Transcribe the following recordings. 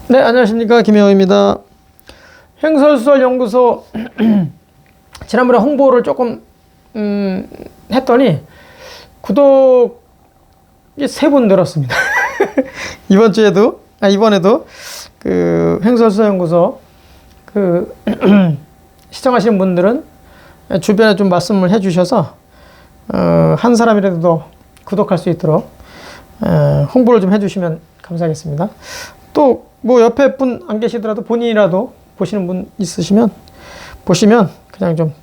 네, 안녕하십니까. 김영입니다. 행설수설연구소 지난번에 홍보를 조금 했더니 구독이 3분 늘었습니다. 이번에도 그 행설수설연구소 그 시청하시는 분들은 주변에 좀 말씀을 해주셔서 한 사람이라도 구독할 수 있도록 홍보를 좀 해주시면 감사하겠습니다. 또 뭐 옆에 분 안 계시더라도 본인이라도 보시는 분 있으시면 보시면 그냥 좀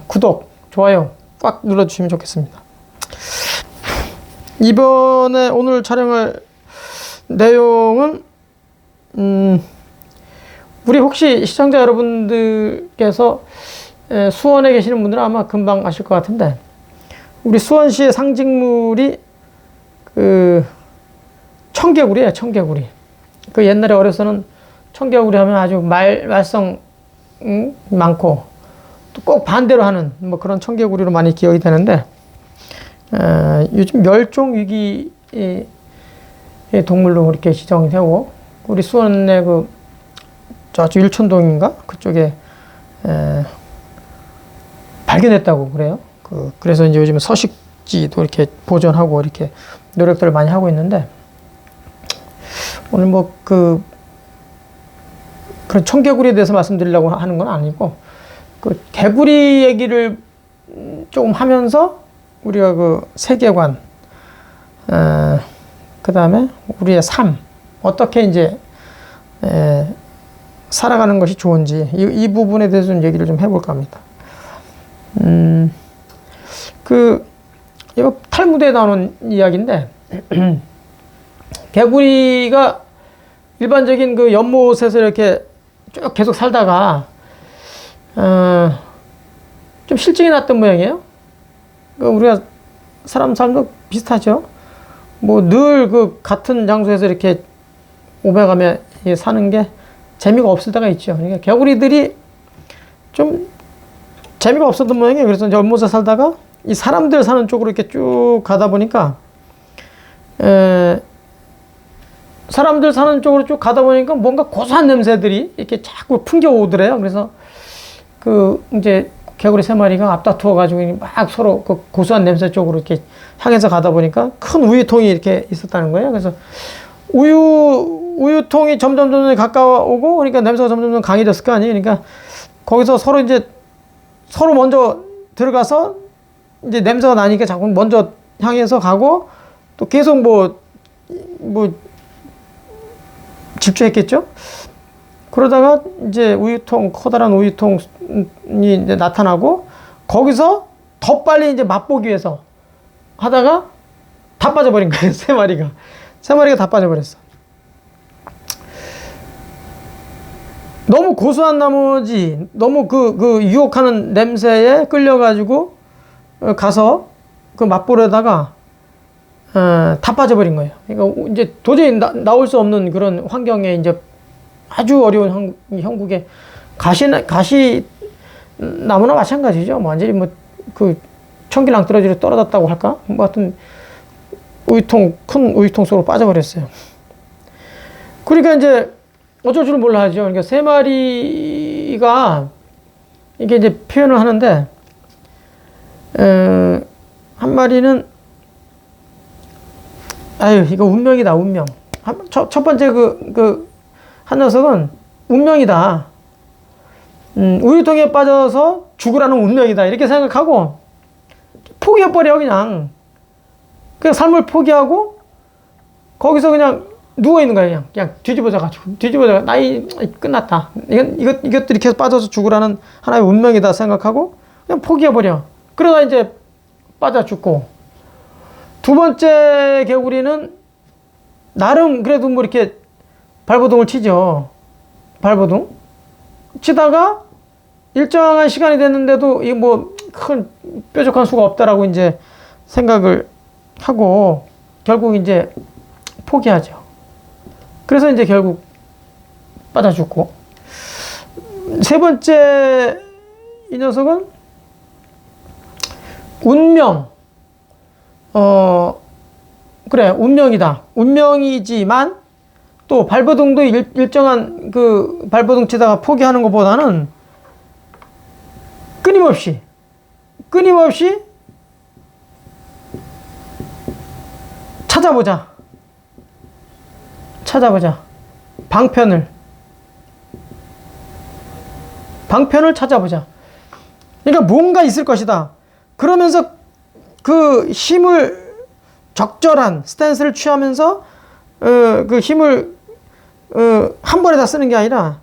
구독, 좋아요 꽉 눌러주시면 좋겠습니다. 이번에 오늘 촬영할 내용은 우리 혹시 시청자 여러분들께서 수원에 계시는 분들은 아마 금방 아실 것 같은데, 우리 수원시의 상징물이 그 청개구리예요. 청개구리. 그 옛날에 어려서는 청개구리 하면 아주 말썽 많고 또 꼭 반대로 하는 뭐 그런 청개구리로 많이 기억이 되는데, 요즘 멸종 위기의 동물로 이렇게 지정이 되고, 우리 수원의 그 저쪽 일촌동인가 그쪽에 발견했다고 그래요. 그래서 이제 요즘 서식지도 이렇게 보존하고 이렇게 노력들을 많이 하고 있는데, 오늘 뭐 그런 청개구리에 대해서 말씀드리려고 하는 건 아니고, 그 개구리 얘기를 조금 하면서 우리가 그 세계관, 그 다음에 우리의 삶, 어떻게 이제 살아가는 것이 좋은지 이 부분에 대해서 좀 얘기를 좀 해볼까 합니다. 이거 탈무드에 나오는 이야기인데, 개구리가 일반적인 그 연못에서 이렇게 쭉 계속 살다가 좀 실증이 났던 모양이에요. 우리가 사람 삶도 비슷하죠. 뭐 늘 그 같은 장소에서 이렇게 오며가며 사는 게 재미가 없을 때가 있죠. 그러니까 개구리들이 좀 재미가 없었던 모양이에요. 그래서 이제 연못에 살다가 이 사람들 사는 쪽으로 이렇게 쭉 가다 보니까 사람들 사는 쪽으로 쭉 가다 보니까 뭔가 고소한 냄새들이 이렇게 자꾸 풍겨오더래요. 그래서 이제 개구리 3마리가 앞다투어 가지고 막 서로 그 고소한 냄새 쪽으로 이렇게 향해서 가다 보니까 큰 우유통이 이렇게 있었다는 거예요. 그래서 우유통이 점점 가까워오고, 그러니까 냄새가 점점 강해졌을 거 아니에요. 그러니까 거기서 서로 먼저 들어가서 이제 냄새가 나니까 자꾸 먼저 향해서 가고, 또 계속 뭐 집중했겠죠? 그러다가 이제 커다란 우유통이 이제 나타나고, 거기서 더 빨리 이제 맛보기 위해서 하다가 다 빠져버린 거예요. 3마리가 다 빠져버렸어. 너무 고소한 나머지 너무 그 유혹하는 냄새에 끌려가지고 가서 그 맛보려다가 다 빠져버린 거예요. 그러니까 이제 도저히 나올 수 없는 그런 환경에, 이제 아주 어려운 형국에 가시 나무나 마찬가지죠. 뭐 완전히 뭐 그 청기낭떠러지로 떨어졌다고 할까? 뭐 하여튼 큰 우유통 속으로 빠져버렸어요. 그러니까 이제 어쩔 줄 몰라 하죠. 그러니까 3마리가 이게 이제 표현을 하는데, 한 마리는 아유, 이거 운명이다, 운명. 첫 번째 한 녀석은 운명이다. 우유통에 빠져서 죽으라는 운명이다. 이렇게 생각하고 포기해버려, 그냥. 그냥 삶을 포기하고 거기서 그냥 누워있는 거야. 그냥 뒤집어져가 나이 끝났다. 이것들이 계속 빠져서 죽으라는 하나의 운명이다 생각하고 그냥 포기해버려. 그러다 이제 빠져 죽고, 두 번째 개구리는 나름 그래도 뭐 이렇게 발버둥을 치죠. 발버둥 치다가 일정한 시간이 됐는데도 이 뭐 큰 뾰족한 수가 없다라고 이제 생각을 하고 결국 이제 포기하죠. 그래서 이제 결국 빠져 죽고, 세 번째 이 녀석은 운명. 그래, 운명이다. 운명이지만 또 발버둥도 일정한 그 발버둥 치다가 포기하는 것보다는 끊임없이 찾아보자. 방편을 찾아보자. 그러니까 뭔가 있을 것이다. 그러면서 그 힘을 적절한 스탠스를 취하면서 그 힘을 한 번에 다 쓰는 게 아니라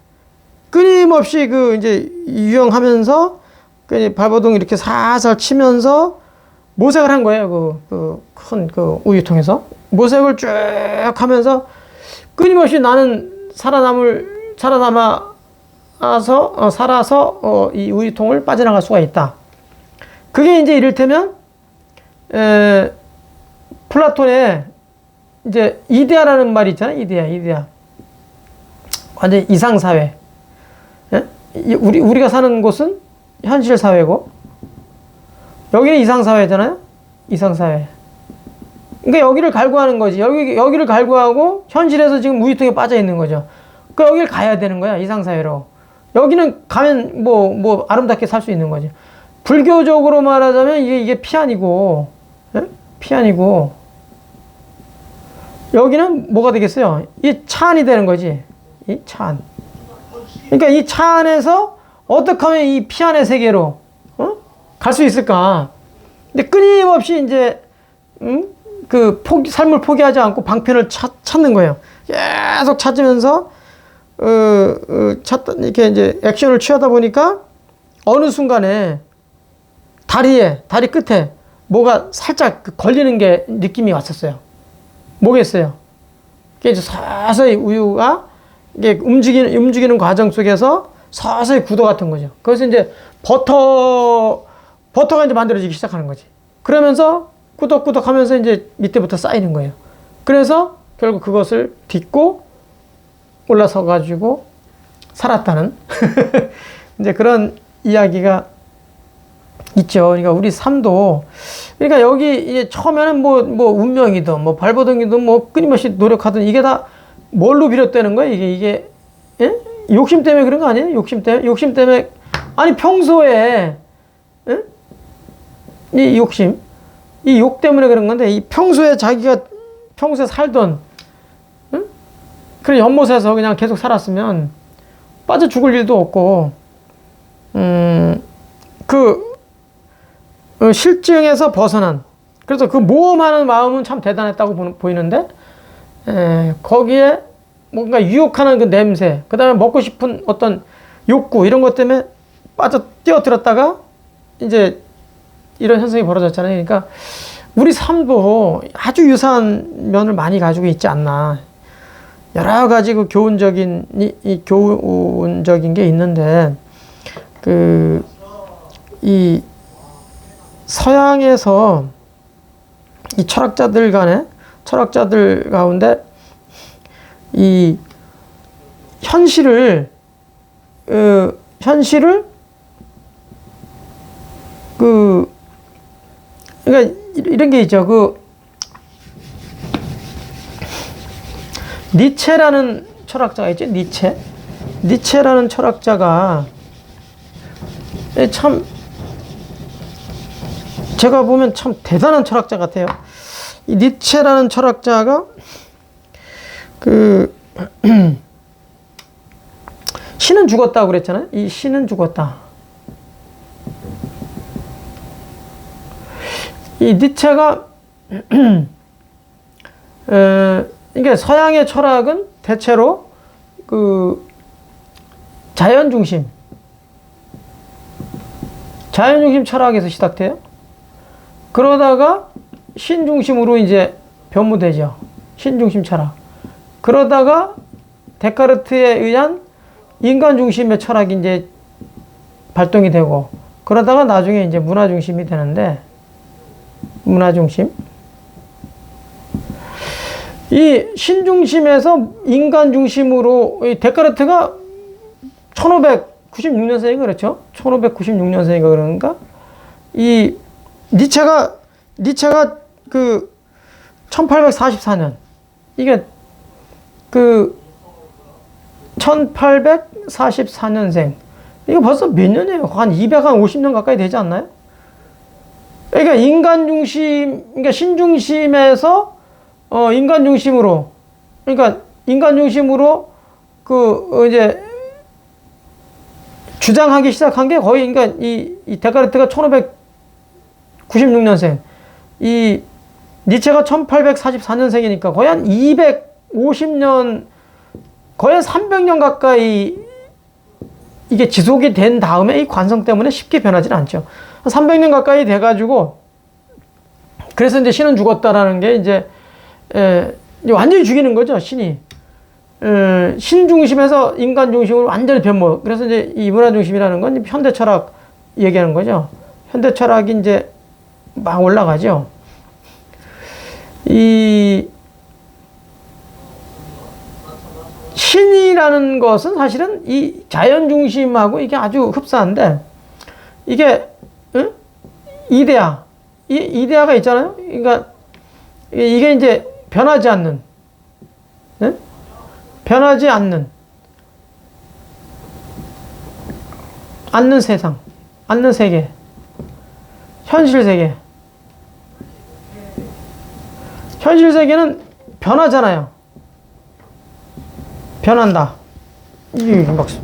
끊임없이 그 이제 유영하면서 그 발버둥 이렇게 살살 치면서 모색을 한 거예요. 큰 우유통에서 모색을 쭉 하면서 끊임없이 나는 살아서 이 우유통을 빠져나갈 수가 있다. 그게 이제 이를테면 플라톤의 이제 이데아라는 말이 있잖아요. 이데아. 완전 이상사회. 예? 우리가 사는 곳은 현실 사회고, 여기는 이상사회잖아요. 이상사회. 그러니까 여기를 갈구하는 거지. 여기를 갈구하고 현실에서 지금 우유통에 빠져 있는 거죠. 그러니까 여기를 가야 되는 거야. 이상사회로. 여기는 가면 뭐 아름답게 살 수 있는 거죠. 불교적으로 말하자면 이게 피안이고, 예? 피안이고, 여기는 뭐가 되겠어요? 이 차 안이 되는 거지. 이 차 안. 그러니까 이 차 안에서 어떻게 하면 이 피안의 세계로 갈 수 있을까? 근데 끊임없이 이제 삶을 포기하지 않고 방편을 찾는 거예요. 계속 찾으면서 이렇게 이제 액션을 취하다 보니까 어느 순간에 다리 끝에 뭐가 살짝 걸리는 게 느낌이 왔었어요. 뭐겠어요? 이게 이제 서서히 우유가 이게 움직이는 과정 속에서 서서히 구도 같은 거죠. 그래서 이제 버터가 이제 만들어지기 시작하는 거지. 그러면서 꾸덕꾸덕 하면서 이제 밑에부터 쌓이는 거예요. 그래서 결국 그것을 딛고 올라서 가지고 살았다는 이제 그런 이야기가 있죠. 그러니까 우리 삶도, 그러니까 여기 이제 처음에는 뭐 운명이든 뭐 발버둥이든 뭐 끊임없이 노력하든 이게 다 뭘로 비롯되는 거예요? 이게 예? 욕심 때문에 그런 거 아니에요? 욕심 때문에 아니 평소에 예? 이 욕 때문에 그런 건데, 이 평소에 자기가 평소에 살던 그런 연못에서 그냥 계속 살았으면 빠져 죽을 일도 없고, 실증에서 벗어난, 그래서 그 모험하는 마음은 참 대단했다고 보이는데, 거기에 뭔가 유혹하는 그 냄새, 그 다음에 먹고 싶은 어떤 욕구, 이런 것 때문에 뛰어들었다가 이제 이런 현상이 벌어졌잖아요. 그러니까 우리 삶도 아주 유사한 면을 많이 가지고 있지 않나. 여러 가지 그 교훈적인 게 있는데, 이 서양에서 이 철학자들 가운데 이 현실을 그러니까 이런 게 있죠. 니체라는 철학자가 있죠. 니체라는 철학자가 참, 제가 보면 참 대단한 철학자 같아요. 이 니체라는 철학자가 신은 죽었다고 그랬잖아요. 이 신은 죽었다. 이 니체가 그러니까 서양의 철학은 대체로 자연 중심 철학에서 시작돼요. 그러다가 신 중심으로 이제 변모되죠. 신 중심 철학. 그러다가 데카르트에 의한 인간 중심의 철학이 이제 발동이 되고, 그러다가 나중에 이제 문화 중심이 되는데, 문화 중심. 이 신중심에서 인간 중심으로, 이 데카르트가 1596년생인가 그렇죠? 1596년생인가 그런가? 이 니체가 1844년. 이게 1844년생. 이거 벌써 몇 년이에요? 한 250년 가까이 되지 않나요? 그러니까 인간 중심, 그러니까 신중심에서 인간 중심으로, 그러니까 인간 중심으로 이제 주장하기 시작한 게 거의, 그러니까 이 데카르트가 1596년생, 이 니체가 1844년생이니까 거의 한 250년, 거의 한 300년 가까이 이게 지속이 된 다음에 이 관성 때문에 쉽게 변하지는 않죠. 300년 가까이 돼가지고, 그래서 이제 신은 죽었다라는 게 이제 완전히 죽이는 거죠, 신이. 신 중심에서 인간 중심으로 완전히 변모. 그래서 이제 이 문화 중심이라는 건 현대 철학 얘기하는 거죠. 현대 철학이 이제 막 올라가죠. 이 신이라는 것은 사실은 이 자연 중심하고 이게 아주 흡사한데, 이게 이데아가 있잖아요. 그러니까 이게 이제 변하지 않는, 변하지 않는 세상, 않는 세계, 현실 세계. 현실 세계는 변하잖아요. 변한다. 이게 박수.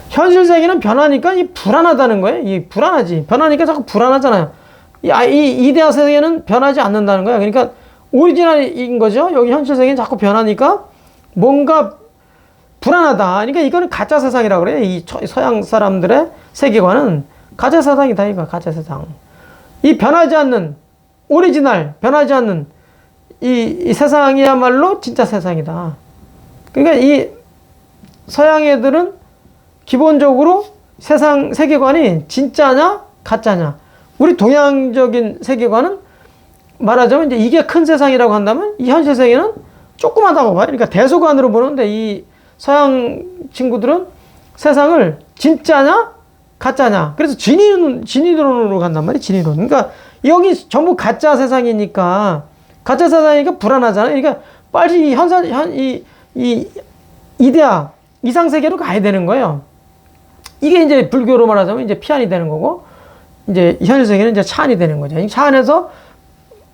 현실 세계는 변하니까 이 불안하다는 거예요. 이 불안하지. 변하니까 자꾸 불안하잖아요. 이 이데아 세계는 변하지 않는다는 거야. 그러니까 오리지널인 거죠. 여기 현실 세계는 자꾸 변하니까 뭔가 불안하다. 그러니까 이거는 가짜 세상이라고 그래요. 이 서양 사람들의 세계관은 가짜 세상이다. 이거 가짜 세상. 이 변하지 않는 오리지널, 변하지 않는 이 세상이야말로 진짜 세상이다. 그러니까 이 서양 애들은 기본적으로 세계관이 진짜냐, 가짜냐. 우리 동양적인 세계관은 말하자면 이제 이게 큰 세상이라고 한다면 이 현실 세계는 조그마하다고 봐요. 그러니까 대소관으로 보는데 이 서양 친구들은 세상을 진짜냐, 가짜냐. 그래서 진이론으로 간단 말이에요. 진이론. 그러니까 여기 전부 가짜 세상이니까 불안하잖아요. 그러니까 빨리 이 이데아, 이상세계로 가야 되는 거예요. 이게 이제 불교로 말하자면 이제 피안이 되는 거고, 이제 현실 세계는 이제 차안이 되는 거죠. 이 차 안에서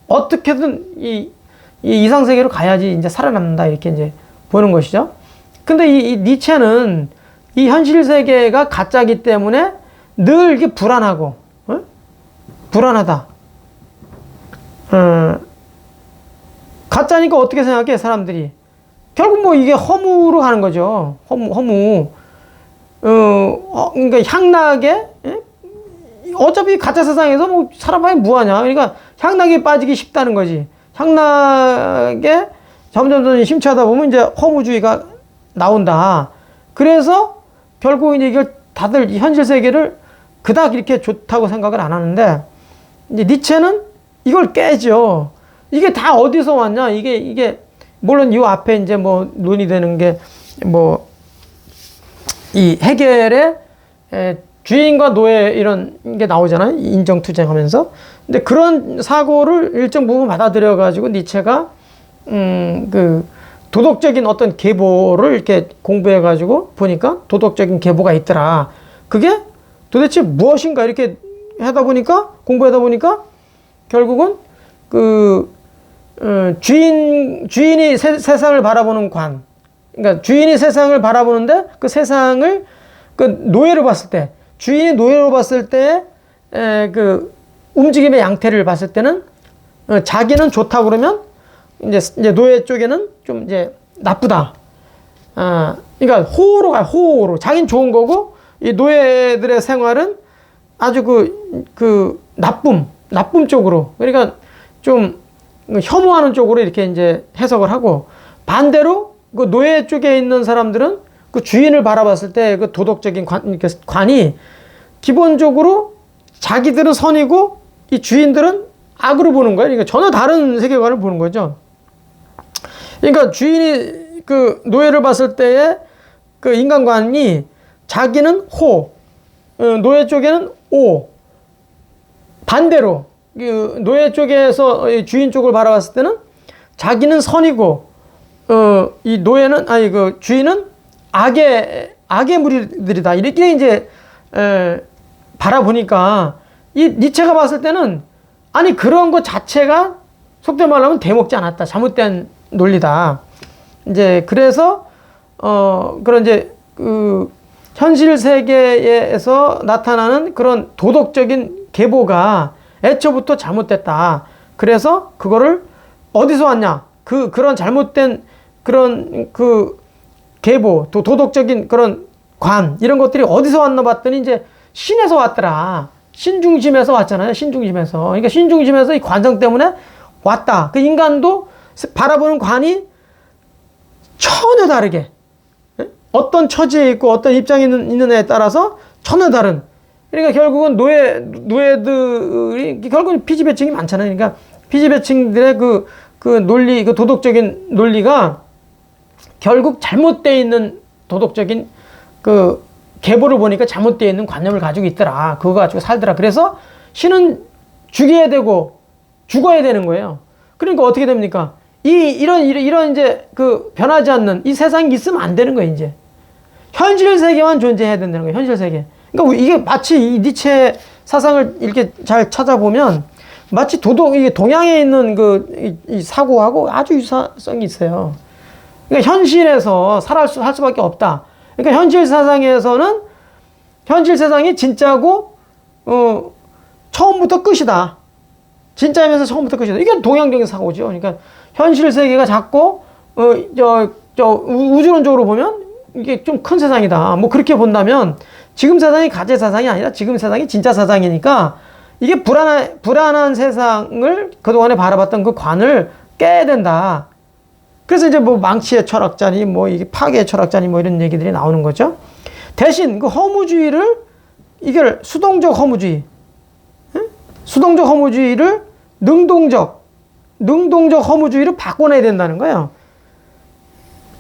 어떻게든 이 이상세계로 가야지 이제 살아남는다. 이렇게 이제 보는 것이죠. 근데 이 니체는 이 현실 세계가 가짜기 때문에 늘 이게 불안하고, 불안하다. 가짜니까 어떻게 생각해, 사람들이? 결국 뭐 이게 허무로 가는 거죠. 허무. 그러니까 향락에, 어차피 가짜 세상에서 뭐 살아봐야 뭐하냐. 그러니까 향락에 빠지기 쉽다는 거지. 향락에 점점 심취하다 보면 이제 허무주의가 나온다. 그래서 결국 이제 이걸 다들 현실 세계를 그닥 이렇게 좋다고 생각을 안 하는데, 이제 니체는 이걸 깨죠. 이게 다 어디서 왔냐? 이게 물론 이 앞에 이제 뭐 논의되는 게 뭐 이 해겔의 주인과 노예 이런 게 나오잖아요. 인정투쟁하면서. 근데 그런 사고를 일정 부분 받아들여 가지고 니체가 그 도덕적인 어떤 계보를 이렇게 공부해 가지고 보니까 도덕적인 계보가 있더라. 그게 도대체 무엇인가 이렇게 공부하다 보니까 결국은 주인이 세상을 바라보는 관. 그러니까 주인이 세상을 바라보는데 그 세상을 노예로 봤을 때, 주인이 노예로 봤을 때, 움직임의 양태를 봤을 때는, 자기는 좋다 그러면, 이제 노예 쪽에는 좀 이제 나쁘다. 그러니까 호로 가요, 호로. 자기는 좋은 거고, 이 노예들의 생활은 아주 나쁨 쪽으로. 그러니까 좀 혐오하는 쪽으로 이렇게 이제 해석을 하고, 반대로 그 노예 쪽에 있는 사람들은 그 주인을 바라봤을 때 그 도덕적인 관이 기본적으로 자기들은 선이고 이 주인들은 악으로 보는 거예요. 그러니까 전혀 다른 세계관을 보는 거죠. 그러니까 주인이 그 노예를 봤을 때의 그 인간관이 자기는 호, 노예 쪽에는 오. 반대로 그 노예 쪽에서 주인 쪽을 바라봤을 때는 자기는 선이고 이 노예는, 아니, 그 주인은 악의 무리들이다. 이렇게 이제, 바라보니까, 이 니체가 봤을 때는, 아니, 그런 것 자체가, 속된 말로 하면 대먹지 않았다. 잘못된 논리다. 이제, 그래서, 그런 이제, 현실 세계에서 나타나는 그런 도덕적인 계보가 애초부터 잘못됐다. 그래서 그거를 어디서 왔냐? 그런 잘못된 그런 계보, 도덕적인 그런 이런 것들이 어디서 왔나 봤더니 이제 신에서 왔더라. 신 중심에서 왔잖아요. 신 중심에서. 그러니까 신 중심에서 이 관성 때문에 왔다. 그 인간도 바라보는 관이 전혀 다르게. 어떤 처지에 있고 어떤 입장에 있느냐에 따라서 전혀 다른. 그러니까 결국은 노예들이 결국은 피지배층이 많잖아요. 그러니까 피지배층들의 그 논리, 그 도덕적인 논리가 결국 잘못되어 있는 도덕적인 그 계보를 보니까 잘못되어 있는 관념을 가지고 있더라. 그거 가지고 살더라. 그래서 신은 죽여야 되고 죽어야 되는 거예요. 그러니까 어떻게 됩니까? 이런 이제 그 변하지 않는 이 세상이 있으면 안 되는 거예요, 이제. 현실 세계만 존재해야 된다는 거예요, 현실 세계. 그러니까 이게 마치 이 니체 사상을 이렇게 잘 찾아보면 마치 이게 동양에 있는 이 사고하고 아주 유사성이 있어요. 그러니까 현실에서 살 수밖에 없다. 그러니까 현실 세상에서는 현실 세상이 진짜고, 처음부터 끝이다. 진짜이면서 처음부터 끝이다. 이게 동양적인 사고죠. 그러니까 현실 세계가 작고, 우주론적으로 보면 이게 좀 큰 세상이다. 뭐 그렇게 본다면 지금 세상이 가짜 세상이 아니라 지금 세상이 진짜 세상이니까 이게 불안한 세상을 그동안에 바라봤던 그 관을 깨야 된다. 그래서 이제 뭐 망치의 철학자니 뭐 이게 파괴의 철학자니 뭐 이런 얘기들이 나오는 거죠. 대신 그 허무주의를 이걸 수동적 허무주의, 수동적 허무주의를 능동적 허무주의로 바꿔내야 된다는 거예요.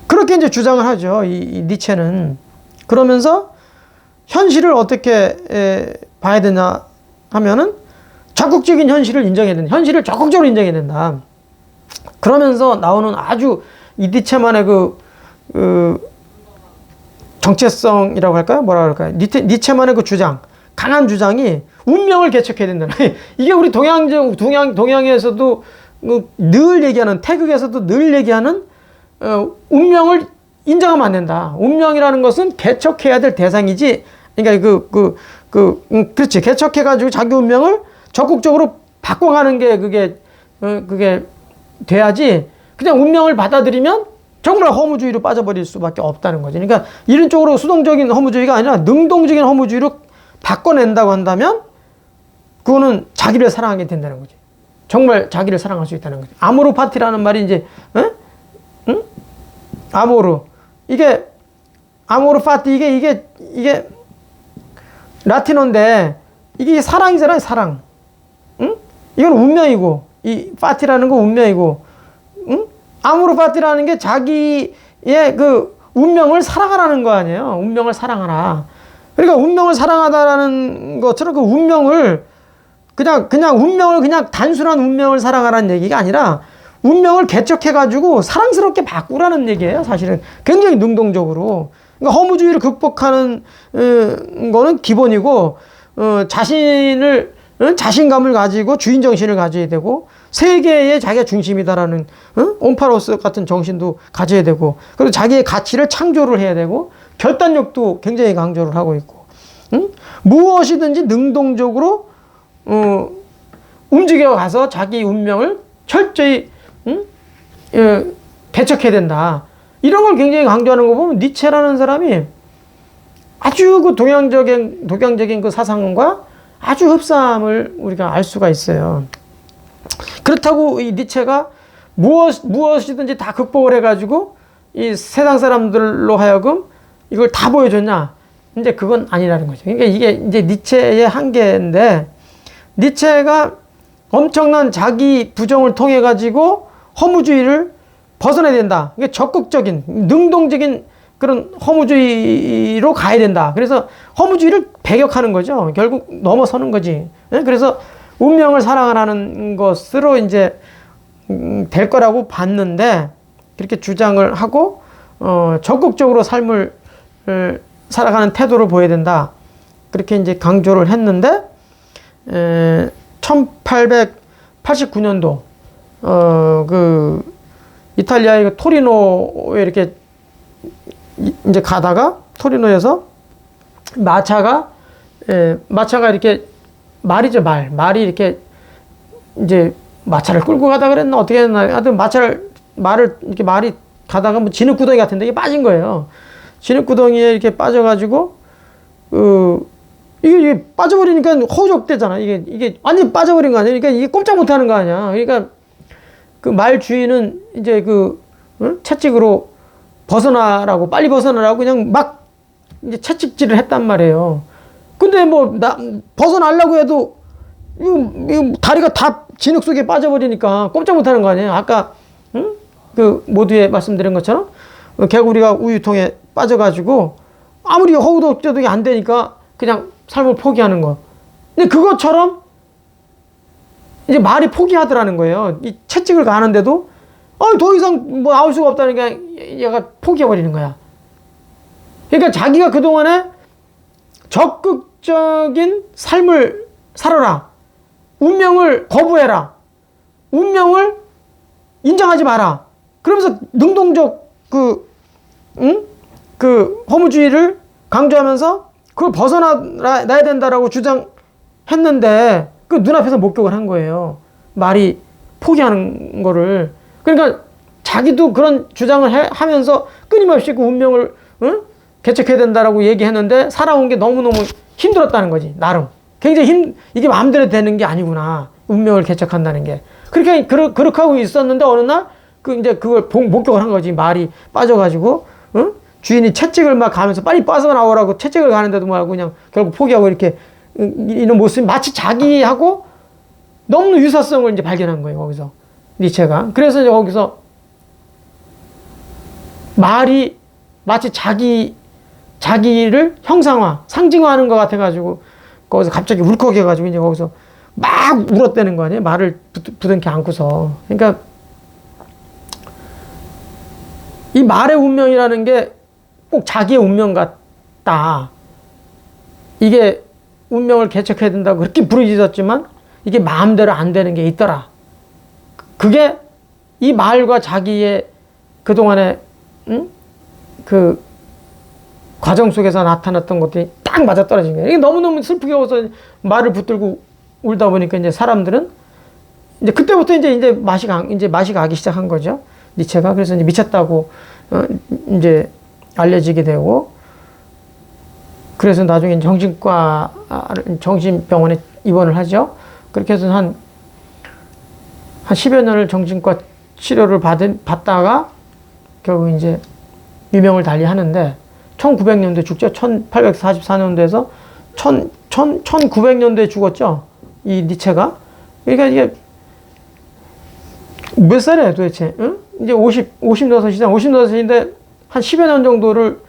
그렇게 이제 주장을 하죠. 이 니체는. 그러면서 현실을 어떻게 봐야 되냐 하면은 적극적인 현실을 인정해야 된다. 현실을 적극적으로 인정해야 된다. 그러면서 나오는 아주 이 니체만의 정체성이라고 할까요? 뭐라 그럴까요? 니체만의 그 주장, 강한 주장이 운명을 개척해야 된다. 이게 우리 동양에서도 늘 얘기하는, 태극에서도 늘 얘기하는 운명을 인정하면 안 된다. 운명이라는 것은 개척해야 될 대상이지. 그러니까 그렇지. 개척해가지고 자기 운명을 적극적으로 바꿔가는 게 그게 돼야지. 그냥 운명을 받아들이면 정말 허무주의로 빠져버릴 수밖에 없다는 거지. 그러니까 이런 쪽으로 수동적인 허무주의가 아니라 능동적인 허무주의로 바꿔낸다고 한다면 그거는 자기를 사랑하게 된다는 거지. 정말 자기를 사랑할 수 있다는 거지. 아모르 파티라는 말이 이제, 응? 아모르. 아모르 파티, 이게 라틴어인데, 이게 사랑이잖아요, 사랑. 응? 이건 운명이고, 이 파티라는 거 운명이고, 응? 아모르 파티라는 게 자기의 그 운명을 사랑하라는 거 아니에요. 운명을 사랑하라. 그러니까 운명을 사랑하다라는 것처럼 그 운명을 그냥 운명을 그냥 단순한 운명을 사랑하라는 얘기가 아니라 운명을 개척해가지고 사랑스럽게 바꾸라는 얘기예요. 사실은 굉장히 능동적으로. 그러니까 허무주의를 극복하는 거는 기본이고, 자신감을 가지고 주인 정신을 가져야 되고, 세계에 자기가 중심이다라는 온파로스 같은 정신도 가져야 되고, 그리고 자기의 가치를 창조를 해야 되고, 결단력도 굉장히 강조를 하고 있고, 무엇이든지 능동적으로 움직여가서 자기 운명을 철저히 개척해야 된다. 이런 걸 굉장히 강조하는 거 보면 니체라는 사람이 아주 그 동양적인 그 사상과 아주 흡사함을 우리가 알 수가 있어요. 그렇다고 이 니체가 무엇이든지 다 극복을 해가지고 이 세상 사람들로 하여금 이걸 다 보여줬냐? 이제 그건 아니라는 거죠. 그러니까 이게 이제 니체의 한계인데, 니체가 엄청난 자기 부정을 통해 가지고 허무주의를 벗어나야 된다. 이게 적극적인, 능동적인 그런 허무주의로 가야 된다. 그래서 허무주의를 배격하는 거죠. 결국 넘어서는 거지. 그래서 운명을 사랑하라는 것으로 이제 될 거라고 봤는데, 그렇게 주장을 하고 적극적으로 삶을 살아가는 태도를 보여야 된다. 그렇게 이제 강조를 했는데 1889년도 그 이탈리아의 그 토리노에 이렇게 이제 가다가 토리노에서 마차가 이렇게 말이 이렇게 이제 마차를 끌고 가다 그랬나 어떻게 했나 하여튼 말을 이렇게 말이 가다가 뭐 진흙구덩이 같은데 이게 빠진 거예요. 진흙구덩이에 이렇게 빠져가지고 이게 빠져버리니까 허우적대잖아. 이게 완전히 빠져버린 거 아니야. 그러니까 이게 꼼짝 못하는 거 아니야. 그러니까 그 말 주인은 이제 채찍으로 빨리 벗어나라고 그냥 막 이제 채찍질을 했단 말이에요. 근데 뭐 벗어나려고 해도 이거 다리가 다 진흙 속에 빠져버리니까 꼼짝 못하는 거 아니에요. 아까 그 모두에 말씀드린 것처럼 개구리가 우유통에 빠져가지고 아무리 허우적대도 안 되니까 그냥 삶을 포기하는 거. 근데 그것처럼 이제 말이 포기하더라는 거예요. 이 채찍을 가는데도 더 이상 뭐 나올 수가 없다니까 얘가 포기해버리는 거야. 그러니까 자기가 그동안에 적극적인 삶을 살아라. 운명을 거부해라. 운명을 인정하지 마라. 그러면서 능동적 허무주의를 강조하면서 그걸 벗어나야 된다라고 주장했는데 그 눈앞에서 목격을 한 거예요. 말이 포기하는 거를. 그러니까 자기도 그런 주장을 하면서 끊임없이 그 운명을 개척해야 된다라고 얘기했는데 살아온 게 너무너무 힘들었다는 거지. 나름. 굉장히 이게 마음대로 되는 게 아니구나. 운명을 개척한다는 게. 그렇게 하고 있었는데 어느 날 이제 그걸 목격을 한 거지. 말이 빠져가지고 주인이 채찍을 막 가면서 빨리 빠져나오라고 채찍을 가는데도 뭐하고 그냥 결국 포기하고 이렇게 이런 모습이 마치 자기하고 너무 유사성을 이제 발견한 거예요. 거기서 니체가. 그래서 이제 거기서 말이 마치 자기를 형상화, 상징화하는 것 같아가지고 거기서 갑자기 울컥해가지고 이제 거기서 막 울었다는 거 아니에요? 말을 부둥켜 안고서. 그러니까 이 말의 운명이라는 게 꼭 자기의 운명 같다. 이게 운명을 개척해야 된다고 그렇게 부르짖었지만 이게 마음대로 안 되는 게 있더라. 그게 이 말과 자기의 그동안의 그 과정 속에서 나타났던 것들이 딱 맞아떨어진 거예요. 이게 너무너무 슬프게 웃어서 말을 붙들고 울다 보니까 이제 사람들은 이제 그때부터 이제 맛이 가기 시작한 거죠. 니체가. 그래서 이제 미쳤다고 이제 알려지게 되고, 그래서 나중에 정신병원에 입원을 하죠. 그렇게 해서 한 10여 년을 정신과 치료를 받다가 결국 이제 유명을 달리 하는데 1900년도에 죽죠. 1844년도에서 1900년도에 죽었죠. 이 니체가. 그러니까 이게 몇 살이에요 도대체? 응? 이제 50여섯인데 한 10여 년 정도를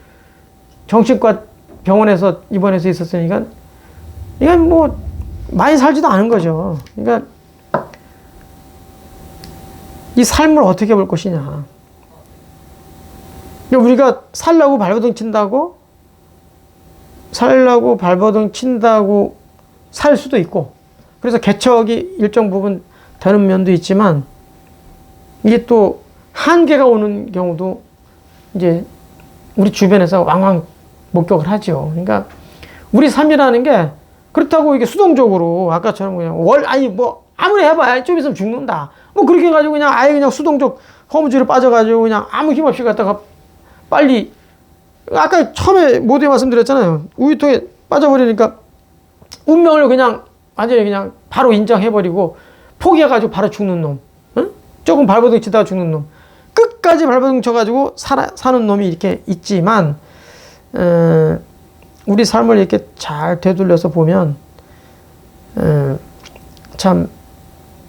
정신과 병원에서 입원해서 있었으니까 이건 뭐 많이 살지도 않은 거죠. 그러니까 이 삶을 어떻게 볼 것이냐. 우리가 살라고 발버둥 친다고 살 수도 있고, 그래서 개척이 일정 부분 되는 면도 있지만 이게 또 한계가 오는 경우도 이제 우리 주변에서 왕왕 목격을 하죠. 그러니까 우리 삶이라는 게 그렇다고 이게 수동적으로 아까처럼 그냥 뭐 아무리 해봐야 좀 있으면 죽는다. 뭐 그렇게 해가지고 그냥 아예 그냥 수동적 허무주의로 빠져가지고 그냥 아무 힘 없이 갔다가 빨리 아까 처음에 모두에 말씀드렸잖아요. 우유통에 빠져버리니까 운명을 그냥 완전히 그냥 바로 인정해버리고 포기해가지고 바로 죽는 놈. 응? 조금 발버둥 치다가 죽는 놈. 끝까지 발버둥 쳐가지고 사는 놈이 이렇게 있지만 우리 삶을 이렇게 잘 되돌려서 보면 참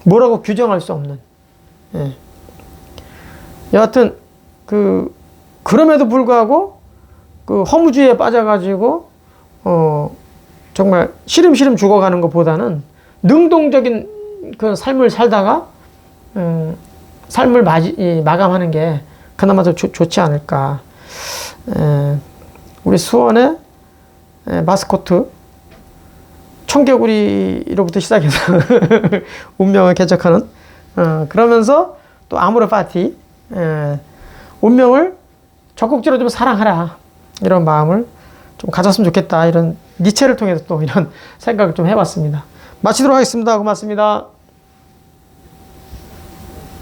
뭐라고 규정할 수 없는, 여하튼 그럼에도 불구하고 그 허무주의에 빠져가지고 정말 시름시름 죽어가는 것보다는 능동적인 그 삶을 살다가 삶을 마감하는 게 그나마 더 좋지 않을까. 우리 수원의 마스코트 청개구리로부터 시작해서 운명을 개척하는 그러면서 또 아모르 파티 운명을 적극적으로 좀 사랑하라 이런 마음을 좀 가졌으면 좋겠다. 이런 니체를 통해서 또 이런 생각을 좀 해봤습니다. 마치도록 하겠습니다. 고맙습니다.